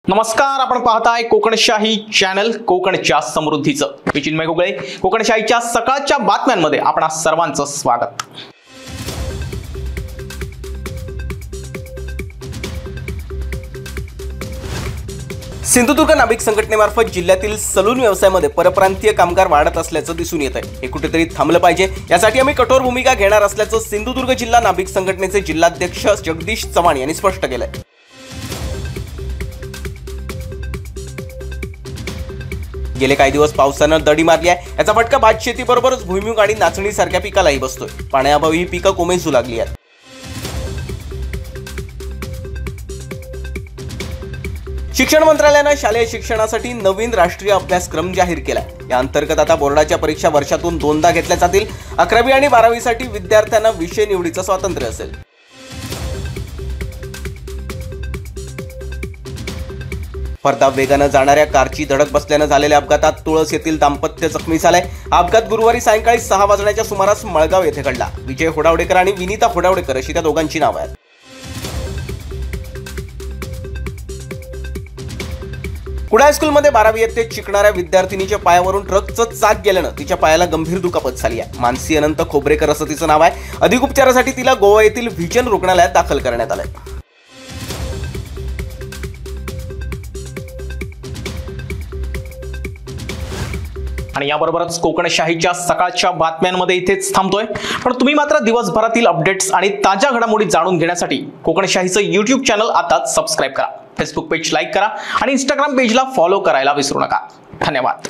नमस्कार, आपण पाहताय कोकणशाही चॅनल कोकणच्या समृद्धीचं. मी चिन्मय गुगळे. कोकणशाहीच्या सकाळच्या बातम्यांमध्ये आपणा सर्वांचं स्वागत. सिंधुदुर्ग नाभिक संघटनेमार्फत जिल्ह्यातील सलून व्यवसायामध्ये परप्रांतीय कामगार वाढत असल्याचं दिसून येत आहे. हे कुठेतरी थांबलं पाहिजे, यासाठी आम्ही कठोर भूमिका घेणार असल्याचं सिंधुदुर्ग जिल्हा नाभिक संघटनेचे जिल्हाध्यक्ष जगदीश चव्हाण यांनी स्पष्ट केलंय. गेले काही दिवस पावसानं दडी मारली आहे. याचा फटका भात शेतीबरोबरच भुईमुग आणि नाचणी सारख्या पिकालाही बसतोय. पाण्याअभावी ही पिकं कोमेजू लागली आहेत. शिक्षण मंत्रालयानं शालेय शिक्षणासाठी नवीन राष्ट्रीय अभ्यासक्रम जाहीर केलाय. या अंतर्गत आता बोर्डाच्या परीक्षा वर्षातून 2दा घेतल्या जातील. 11वी आणि 12वीसाठी विद्यार्थ्यांना विषय निवडीचं स्वातंत्र्य असेल. परताप वेगानं जाणाऱ्या कारची धडक बसल्यानं झालेल्या अपघातात तुळस येथील दाम्पत्य जखमी झालंय. हा अपघात गुरुवारी सायंकाळी 6 वाजण्याच्या सुमारास मळगाव येथे घडला. विजय होडावडेकर आणि विनीता होडावडेकर अशी त्या दोघांची नावं आहेत. कुडाळ स्कूलमध्ये 12वी इयत्तेत शिकणाऱ्या विद्यार्थिनीच्या पायावरून ट्रकचं चाक गेल्यानं तिच्या पायाला गंभीर दुखापत झाली आहे. मानसी अनंत खोबरेकर असं तिचं नाव आहे. अधिक उपचारासाठी तिला गोवा येथील व्हिजन रुग्णालयात दाखल करण्यात आलंय. आणि याबरोबरच कोकणशाहीच्या सकाळच्या बातम्यांमध्ये इथेच थांबतोय. पण तुम्ही मात्र दिवसभरातील अपडेट्स आणि ताज्या घडामोडी जाणून घेण्यासाठी कोकणशाहीचं YouTube चॅनल आताच सबस्क्राईब करा. फेसबुक पेज लाईक करा आणि इंस्टाग्राम पेजला फॉलो करायला विसरू नका. धन्यवाद.